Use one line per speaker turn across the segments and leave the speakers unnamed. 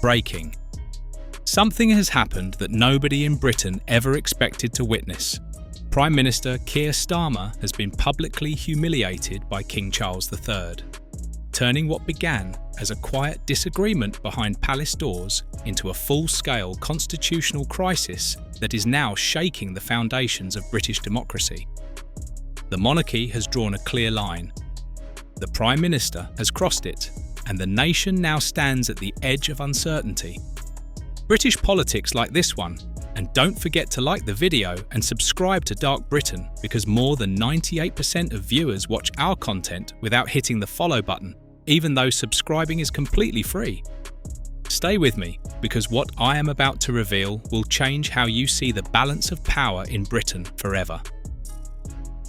Breaking. Something has happened that nobody in Britain ever expected to witness. Prime Minister Keir Starmer has been publicly humiliated by King Charles III, turning what began as a quiet disagreement behind palace doors into a full-scale constitutional crisis that is now shaking the foundations of British democracy. The monarchy has drawn a clear line. The Prime Minister has crossed it, and the nation now stands at the edge of uncertainty. British politics like this one, and don't forget to like the video and subscribe to Dark Britain because more than 98% of viewers watch our content without hitting the follow button, even though subscribing is completely free. Stay with me because what I am about to reveal will change how you see the balance of power in Britain forever.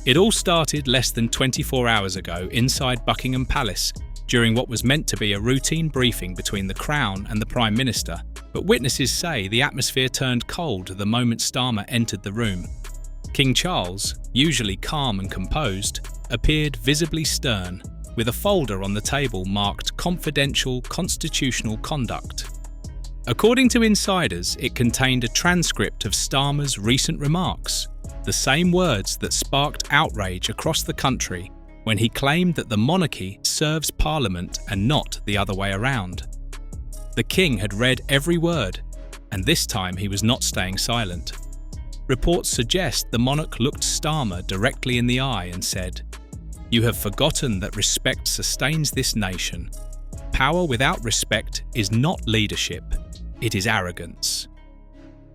It all started less than 24 hours ago inside Buckingham Palace during what was meant to be a routine briefing between the Crown and the Prime Minister, but witnesses say the atmosphere turned cold the moment Starmer entered the room. King Charles, usually calm and composed, appeared visibly stern, with a folder on the table marked Confidential Constitutional Conduct. According to insiders, it contained a transcript of Starmer's recent remarks, the same words that sparked outrage across the country when he claimed that the monarchy serves Parliament and not the other way around. The king had read every word, and this time he was not staying silent. Reports suggest the monarch looked Starmer directly in the eye and said, "You have forgotten that respect sustains this nation. Power without respect is not leadership, it is arrogance."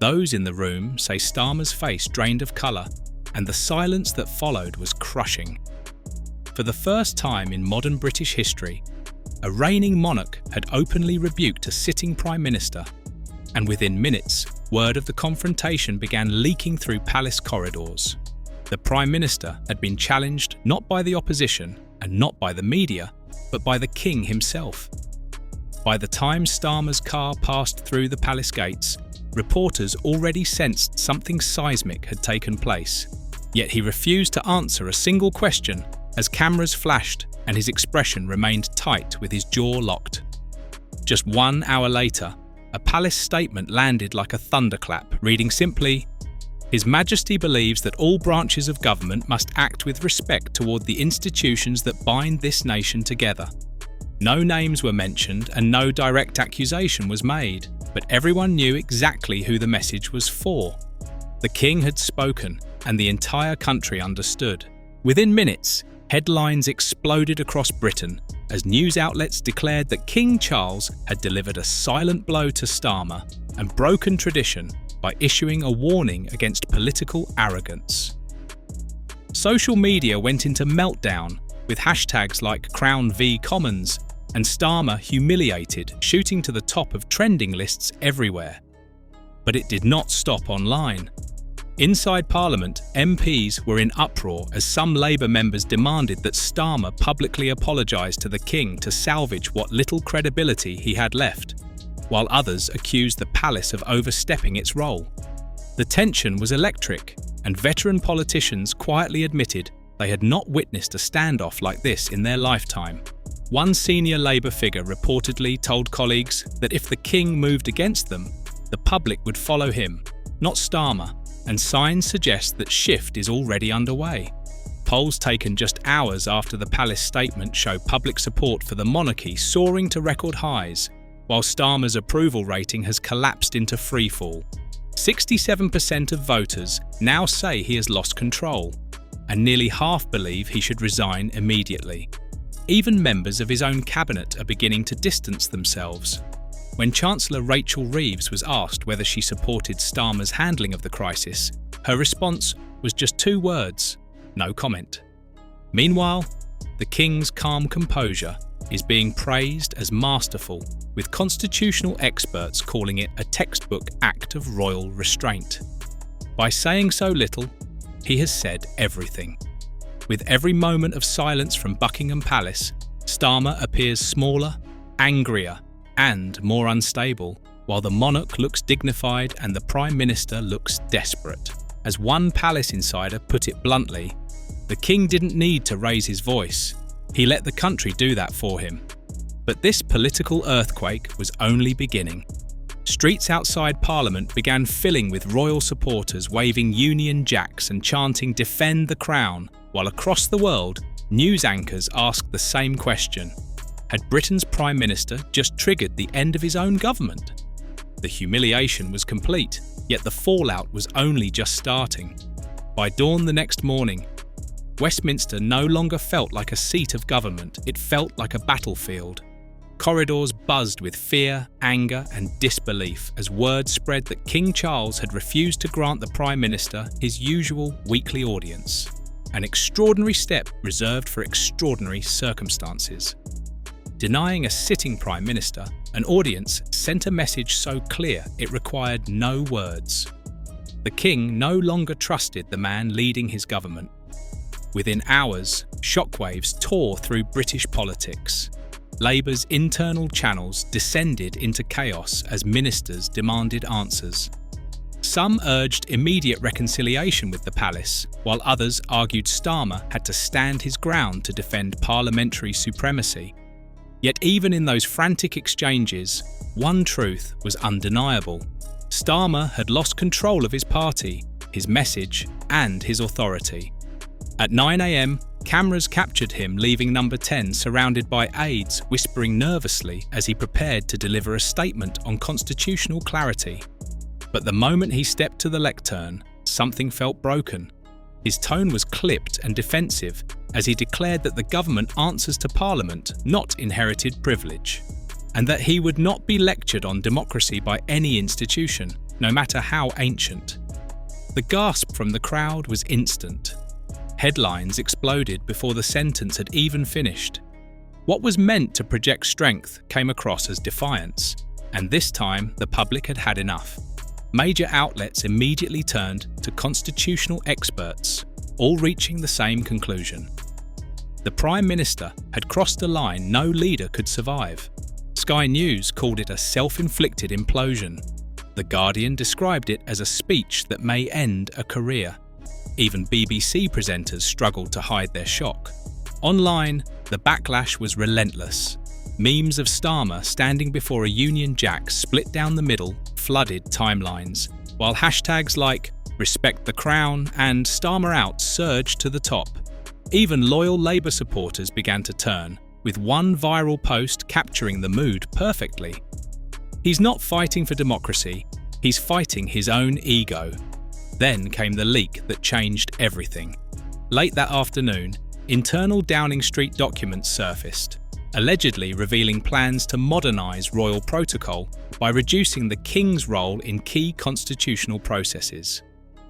Those in the room say Starmer's face drained of colour, and the silence that followed was crushing. For the first time in modern British history, a reigning monarch had openly rebuked a sitting Prime Minister, and within minutes, word of the confrontation began leaking through palace corridors. The Prime Minister had been challenged not by the opposition and not by the media, but by the King himself. By the time Starmer's car passed through the palace gates, reporters already sensed something seismic had taken place. Yet he refused to answer a single question as cameras flashed and his expression remained tight with his jaw locked. Just 1 hour later, a palace statement landed like a thunderclap, reading simply, "His Majesty believes that all branches of government must act with respect toward the institutions that bind this nation together." No names were mentioned and no direct accusation was made, but everyone knew exactly who the message was for. The king had spoken, and the entire country understood. Within minutes, headlines exploded across Britain as news outlets declared that King Charles had delivered a silent blow to Starmer and broken tradition by issuing a warning against political arrogance. Social media went into meltdown with hashtags like Crown v Commons and Starmer humiliated shooting to the top of trending lists everywhere. But it did not stop online. Inside Parliament, MPs were in uproar as some Labour members demanded that Starmer publicly apologise to the King to salvage what little credibility he had left, while others accused the palace of overstepping its role. The tension was electric, and veteran politicians quietly admitted they had not witnessed a standoff like this in their lifetime. One senior Labour figure reportedly told colleagues that if the King moved against them, the public would follow him, not Starmer, and signs suggest that shift is already underway. Polls taken just hours after the palace statement show public support for the monarchy soaring to record highs, while Starmer's approval rating has collapsed into freefall. 67% of voters now say he has lost control, and nearly half believe he should resign immediately. Even members of his own cabinet are beginning to distance themselves. When Chancellor Rachel Reeves was asked whether she supported Starmer's handling of the crisis, her response was just 2 words: no comment. Meanwhile, the King's calm composure is being praised as masterful, with constitutional experts calling it a textbook act of royal restraint. By saying so little, he has said everything. With every moment of silence from Buckingham Palace, Starmer appears smaller, angrier, and more unstable, while the monarch looks dignified and the Prime Minister looks desperate. As one palace insider put it bluntly, the King didn't need to raise his voice. He let the country do that for him. But this political earthquake was only beginning. Streets outside Parliament began filling with royal supporters waving Union Jacks and chanting "Defend the Crown," while across the world, news anchors asked the same question. Had Britain's Prime Minister just triggered the end of his own government? The humiliation was complete, yet the fallout was only just starting. By dawn the next morning, Westminster no longer felt like a seat of government, it felt like a battlefield. Corridors buzzed with fear, anger and disbelief as word spread that King Charles had refused to grant the Prime Minister his usual weekly audience, an extraordinary step reserved for extraordinary circumstances. Denying a sitting Prime Minister, an audience sent a message so clear it required no words. The King no longer trusted the man leading his government. Within hours, shockwaves tore through British politics. Labour's internal channels descended into chaos as ministers demanded answers. Some urged immediate reconciliation with the palace, while others argued Starmer had to stand his ground to defend parliamentary supremacy. Yet even in those frantic exchanges, one truth was undeniable. Starmer had lost control of his party, his message, and his authority. At 9 a.m, cameras captured him leaving Number 10 surrounded by aides whispering nervously as he prepared to deliver a statement on constitutional clarity. But the moment he stepped to the lectern, something felt broken. His tone was clipped and defensive as he declared that the government answers to Parliament, not inherited privilege, and that he would not be lectured on democracy by any institution, no matter how ancient. The gasp from the crowd was instant. Headlines exploded before the sentence had even finished. What was meant to project strength came across as defiance, and this time the public had had enough. Major outlets immediately turned to constitutional experts, all reaching the same conclusion. The Prime Minister had crossed a line no leader could survive. Sky News called it a self-inflicted implosion. The Guardian described it as a speech that may end a career. Even BBC presenters struggled to hide their shock. Online, the backlash was relentless. Memes of Starmer standing before a Union Jack split down the middle flooded timelines, while hashtags like "Respect the Crown" and "Starmer Out" surged to the top. Even loyal Labour supporters began to turn, with one viral post capturing the mood perfectly. He's not fighting for democracy, he's fighting his own ego. Then came the leak that changed everything. Late that afternoon, internal Downing Street documents surfaced, allegedly revealing plans to modernise royal protocol by reducing the King's role in key constitutional processes.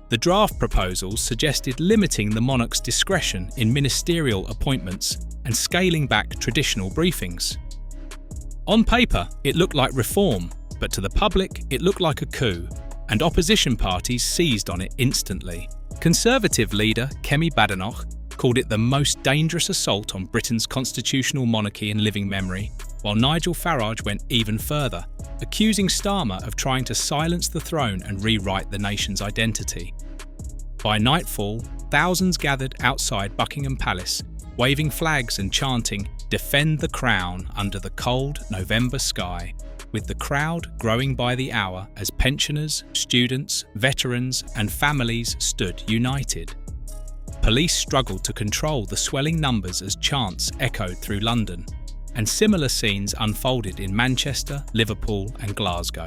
The draft proposals suggested limiting the monarch's discretion in ministerial appointments and scaling back traditional briefings. On paper, it looked like reform, but to the public, it looked like a coup, and opposition parties seized on it instantly. Conservative leader Kemi Badenoch called it the most dangerous assault on Britain's constitutional monarchy in living memory, while Nigel Farage went even further, accusing Starmer of trying to silence the throne and rewrite the nation's identity. By nightfall, thousands gathered outside Buckingham Palace, waving flags and chanting "Defend the Crown" under the cold November sky, with the crowd growing by the hour as pensioners, students, veterans and families stood united. Police struggled to control the swelling numbers as chants echoed through London, and similar scenes unfolded in Manchester, Liverpool and Glasgow.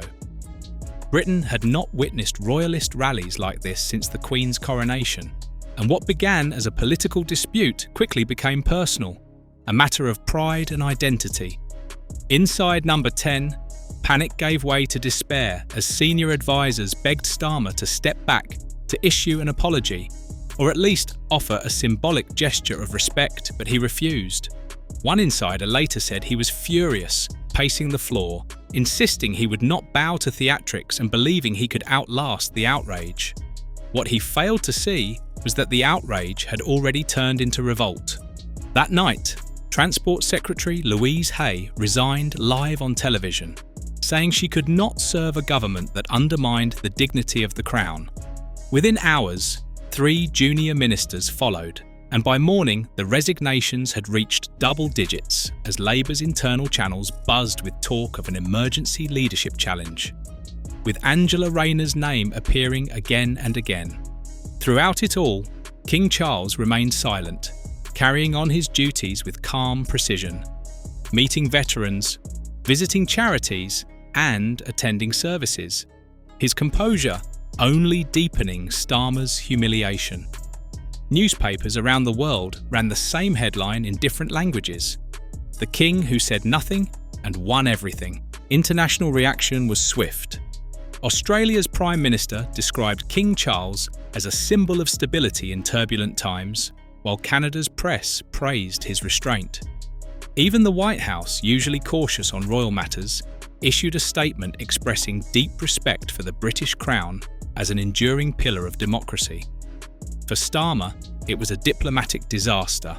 Britain had not witnessed royalist rallies like this since the Queen's coronation, and what began as a political dispute quickly became personal, a matter of pride and identity. Inside Number 10, panic gave way to despair as senior advisors begged Starmer to step back, to issue an apology, or at least offer a symbolic gesture of respect, but he refused. One insider later said he was furious, pacing the floor, insisting he would not bow to theatrics and believing he could outlast the outrage. What he failed to see was that the outrage had already turned into revolt. That night, Transport Secretary Louise Hay resigned live on television, saying she could not serve a government that undermined the dignity of the Crown. Within hours, 3 junior ministers followed, and by morning the resignations had reached double digits as Labour's internal channels buzzed with talk of an emergency leadership challenge, with Angela Rayner's name appearing again and again. Throughout it all, King Charles remained silent, carrying on his duties with calm precision, meeting veterans, visiting charities, and attending services, his composure only deepening Starmer's humiliation. Newspapers around the world ran the same headline in different languages: "The King who said nothing and won everything." International reaction was swift. Australia's Prime Minister described King Charles as a symbol of stability in turbulent times, while Canada's press praised his restraint. Even the White House, usually cautious on royal matters, issued a statement expressing deep respect for the British Crown as an enduring pillar of democracy. For Starmer, it was a diplomatic disaster.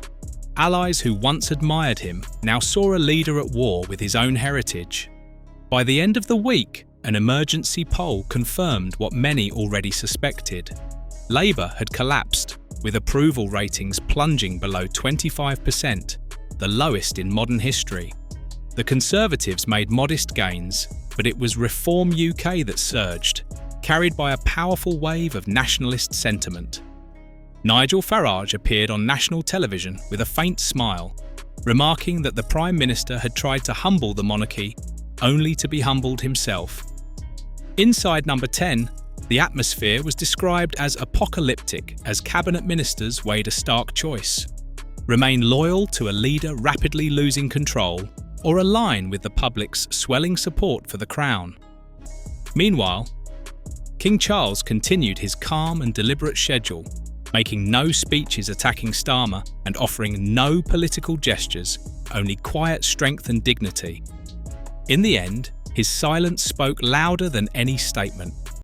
Allies who once admired him now saw a leader at war with his own heritage. By the end of the week, an emergency poll confirmed what many already suspected. Labour had collapsed, with approval ratings plunging below 25%, the lowest in modern history. The Conservatives made modest gains, but it was Reform UK that surged, carried by a powerful wave of nationalist sentiment. Nigel Farage appeared on national television with a faint smile, remarking that the Prime Minister had tried to humble the monarchy, only to be humbled himself. Inside Number 10, the atmosphere was described as apocalyptic as cabinet ministers weighed a stark choice: remain loyal to a leader rapidly losing control, or align with the public's swelling support for the crown. Meanwhile, King Charles continued his calm and deliberate schedule, making no speeches attacking Starmer and offering no political gestures, only quiet strength and dignity. In the end, his silence spoke louder than any statement,